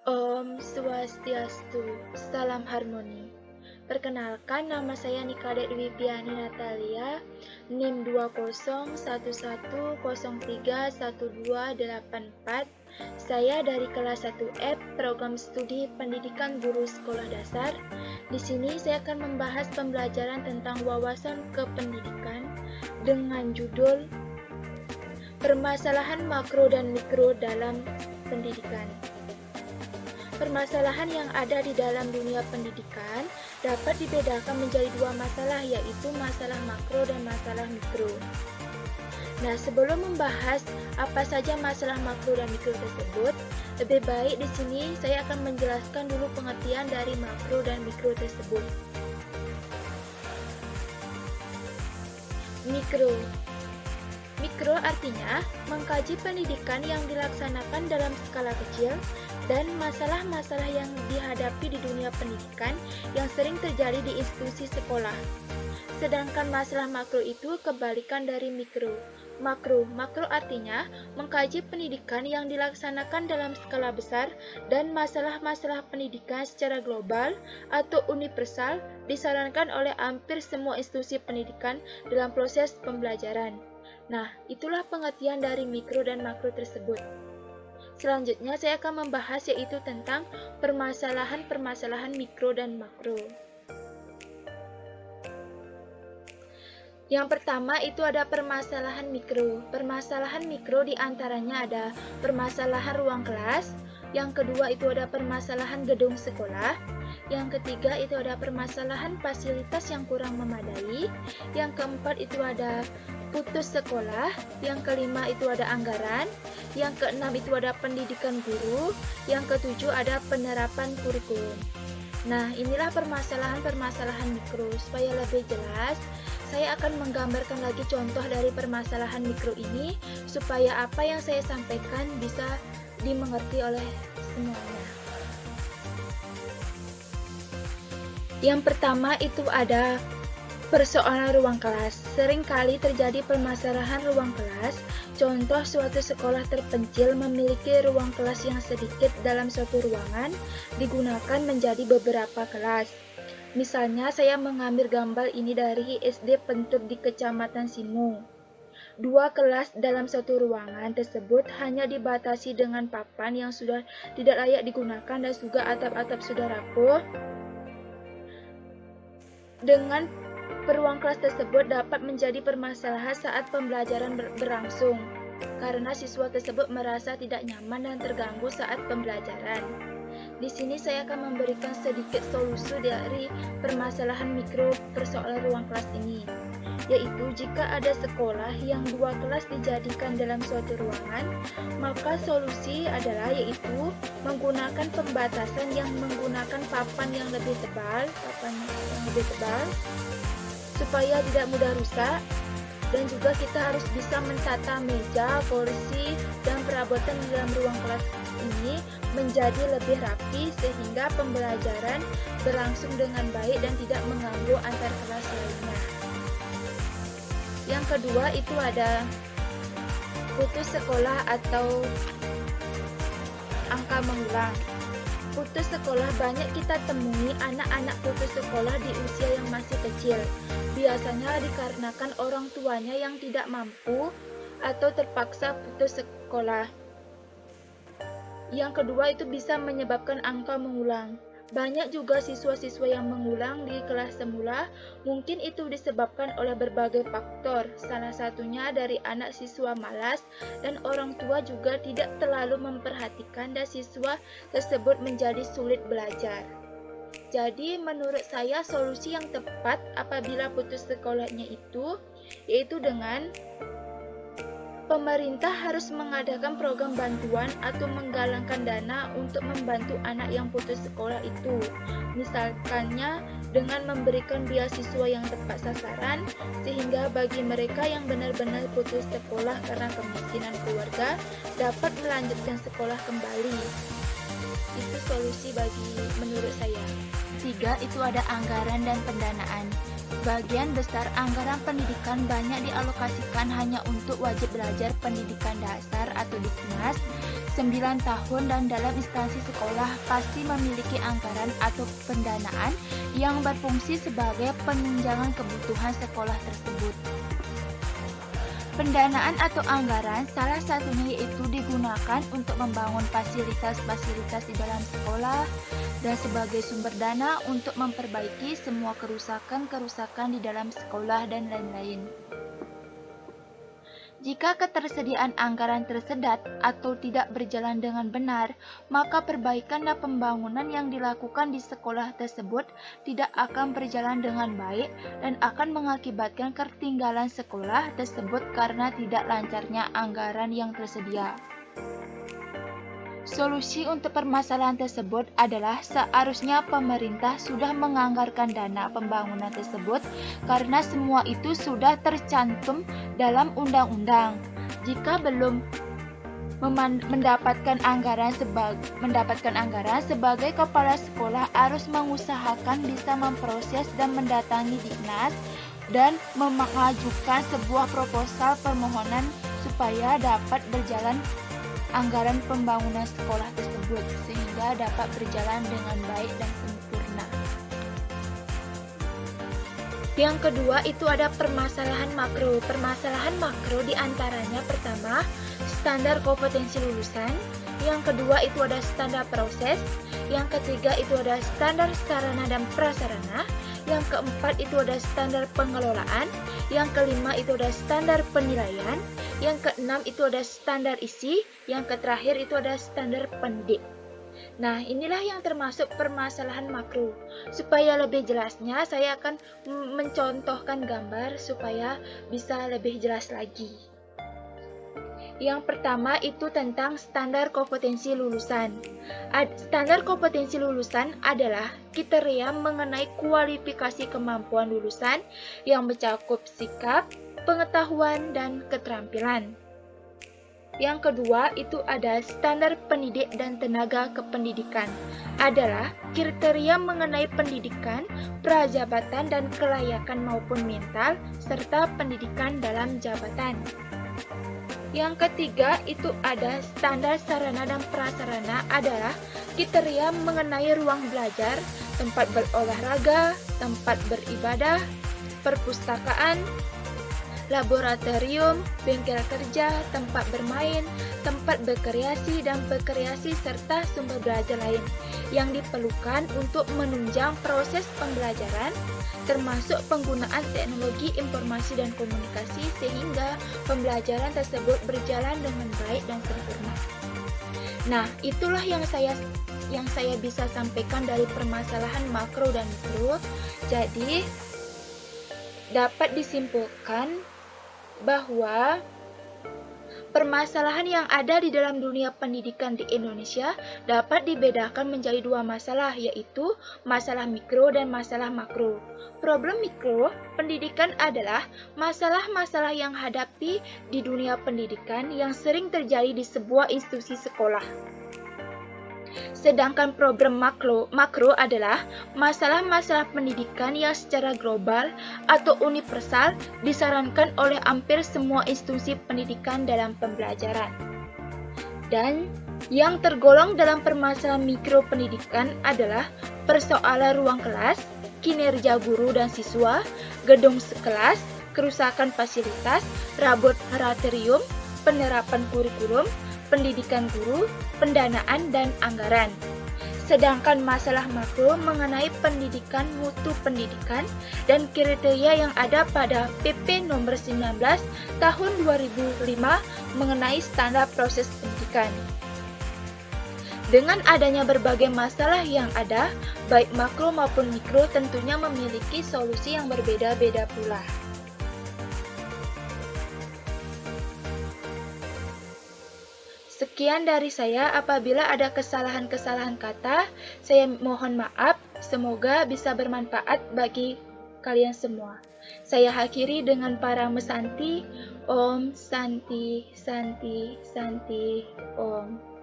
Om Swastiastu, salam harmoni. Perkenalkan, nama saya Nikade Dwi Piani Natalia, NIM 20110312844. Saya dari kelas 1F, program studi pendidikan guru sekolah dasar. Di sini saya akan membahas pembelajaran tentang wawasan kependidikan dengan judul Permasalahan Makro dan Mikro dalam Pendidikan. Permasalahan yang ada di dalam dunia pendidikan dapat dibedakan menjadi dua masalah, yaitu masalah makro dan masalah mikro. Nah, sebelum membahas apa saja masalah makro dan mikro tersebut, lebih baik di sini saya akan menjelaskan dulu pengertian dari makro dan mikro tersebut. Mikro artinya mengkaji pendidikan yang dilaksanakan dalam skala kecil dan masalah-masalah yang dihadapi di dunia pendidikan yang sering terjadi di institusi sekolah. Sedangkan masalah makro itu kebalikan dari mikro. Makro artinya mengkaji pendidikan yang dilaksanakan dalam skala besar dan masalah-masalah pendidikan secara global atau universal disarankan oleh hampir semua institusi pendidikan dalam proses pembelajaran. Nah, itulah pengertian dari mikro dan makro tersebut. Selanjutnya saya akan membahas yaitu tentang permasalahan-permasalahan mikro dan makro. Yang pertama itu ada permasalahan mikro. Permasalahan mikro diantaranya ada permasalahan ruang kelas, yang kedua itu ada permasalahan gedung sekolah, yang ketiga itu ada permasalahan fasilitas yang kurang memadai, yang keempat itu ada putus sekolah, yang kelima itu ada anggaran, yang keenam itu ada pendidikan guru, yang ketujuh ada penerapan kurikulum. Nah, inilah permasalahan-permasalahan mikro. Supaya lebih jelas, saya akan menggambarkan lagi contoh dari permasalahan mikro ini, supaya apa yang saya sampaikan bisa dimengerti oleh semuanya. Yang pertama itu ada persoalan ruang kelas. Seringkali terjadi permasalahan ruang kelas. Contoh, suatu sekolah terpencil memiliki ruang kelas yang sedikit dalam suatu ruangan digunakan menjadi beberapa kelas. Misalnya, saya mengambil gambar ini dari SD Pentur di Kecamatan Simu. Dua kelas dalam satu ruangan tersebut hanya dibatasi dengan papan yang sudah tidak layak digunakan dan juga atap-atap sudah rapuh. Dengan ruang kelas tersebut dapat menjadi permasalahan saat pembelajaran berlangsung, karena siswa tersebut merasa tidak nyaman dan terganggu saat pembelajaran. Di sini saya akan memberikan sedikit solusi dari permasalahan mikro persoalan ruang kelas ini, yaitu jika ada sekolah yang dua kelas dijadikan dalam suatu ruangan, maka solusi adalah yaitu menggunakan pembatasan yang menggunakan papan yang lebih tebal, supaya tidak mudah rusak, dan juga kita harus bisa mentata meja, kursi, dan perabotan di dalam ruang kelas ini menjadi lebih rapi sehingga pembelajaran berlangsung dengan baik dan tidak mengganggu antar kelas lainnya. Yang kedua itu ada putus sekolah atau angka mengulang. Putus sekolah banyak kita temui anak-anak putus sekolah di usia yang masih kecil. Biasanya dikarenakan orang tuanya yang tidak mampu atau terpaksa putus sekolah. Yang kedua itu bisa menyebabkan angka mengulang. Banyak juga siswa-siswa yang mengulang di kelas semula, mungkin itu disebabkan oleh berbagai faktor. Salah satunya dari anak siswa malas dan orang tua juga tidak terlalu memperhatikan dan siswa tersebut menjadi sulit belajar. Jadi menurut saya solusi yang tepat apabila putus sekolahnya itu yaitu dengan pemerintah harus mengadakan program bantuan atau menggalangkan dana untuk membantu anak yang putus sekolah itu. Misalkannya dengan memberikan beasiswa yang tepat sasaran, sehingga bagi mereka yang benar-benar putus sekolah karena kemiskinan keluarga dapat melanjutkan sekolah kembali. Itu solusi bagi menurut saya. Tiga, itu ada anggaran dan pendanaan. Sebagian besar anggaran pendidikan banyak dialokasikan hanya untuk wajib belajar pendidikan dasar atau Diknas 9 tahun, dan dalam instansi sekolah pasti memiliki anggaran atau pendanaan yang berfungsi sebagai penunjangan kebutuhan sekolah tersebut. Pendanaan atau anggaran salah satunya yaitu digunakan untuk membangun fasilitas-fasilitas di dalam sekolah dan sebagai sumber dana untuk memperbaiki semua kerusakan-kerusakan di dalam sekolah dan lain-lain. Jika ketersediaan anggaran tersedat atau tidak berjalan dengan benar, maka perbaikan dan pembangunan yang dilakukan di sekolah tersebut tidak akan berjalan dengan baik dan akan mengakibatkan ketertinggalan sekolah tersebut karena tidak lancarnya anggaran yang tersedia. Solusi untuk permasalahan tersebut adalah seharusnya pemerintah sudah menganggarkan dana pembangunan tersebut karena semua itu sudah tercantum dalam undang-undang. Jika belum mendapatkan anggaran sebagai kepala sekolah harus mengusahakan bisa memproses dan mendatangi Diknas dan mengajukan sebuah proposal permohonan supaya dapat berjalan anggaran pembangunan sekolah tersebut sehingga dapat berjalan dengan baik dan sempurna. Yang kedua itu ada permasalahan makro. Permasalahan makro diantaranya pertama, standar kompetensi lulusan. Yang kedua itu ada standar proses. Yang ketiga itu ada standar sarana dan prasarana. Yang keempat itu ada standar pengelolaan. Yang kelima itu ada standar penilaian. Yang keenam itu ada standar isi. Yang terakhir itu ada standar pendidik. Nah, inilah yang termasuk permasalahan makro. Supaya lebih jelasnya, saya akan mencontohkan gambar supaya bisa lebih jelas lagi. Yang pertama itu tentang standar kompetensi lulusan. Standar kompetensi lulusan adalah kriteria mengenai kualifikasi kemampuan lulusan yang mencakup sikap, pengetahuan, dan keterampilan. Yang kedua itu ada standar pendidik dan tenaga kependidikan. Adalah kriteria mengenai pendidikan, prajabatan, dan kelayakan maupun mental, serta pendidikan dalam jabatan. Yang ketiga itu ada standar sarana dan prasarana adalah kriteria mengenai ruang belajar, tempat berolahraga, tempat beribadah, perpustakaan, laboratorium, bengkel kerja, tempat bermain, tempat berkreasi dan berkreasi serta sumber belajar lain yang diperlukan untuk menunjang proses pembelajaran termasuk penggunaan teknologi informasi dan komunikasi sehingga pembelajaran tersebut berjalan dengan baik dan sempurna. Nah, itulah yang saya bisa sampaikan dari permasalahan makro dan mikro. Jadi, dapat disimpulkan bahwa permasalahan yang ada di dalam dunia pendidikan di Indonesia dapat dibedakan menjadi dua masalah, yaitu masalah mikro dan masalah makro. Problem mikro pendidikan adalah masalah-masalah yang hadapi di dunia pendidikan yang sering terjadi di sebuah institusi sekolah. Sedangkan problem makro adalah masalah-masalah pendidikan yang secara global atau universal disarankan oleh hampir semua institusi pendidikan dalam pembelajaran. Dan yang tergolong dalam permasalahan mikro pendidikan adalah persoalan ruang kelas, kinerja guru dan siswa, gedung sekelas, kerusakan fasilitas, laboratorium, penerapan kurikulum, pendidikan guru, pendanaan, dan anggaran. Sedangkan masalah makro mengenai pendidikan, mutu pendidikan, dan kriteria yang ada pada PP nomor 19 tahun 2005 mengenai standar proses pendidikan. Dengan adanya berbagai masalah yang ada, baik makro maupun mikro tentunya memiliki solusi yang berbeda-beda pula. Sekian dari saya, apabila ada kesalahan-kesalahan kata, saya mohon maaf, semoga bisa bermanfaat bagi kalian semua. Saya akhiri dengan Parama Santi, Om Santi, Santi, Santi, Om.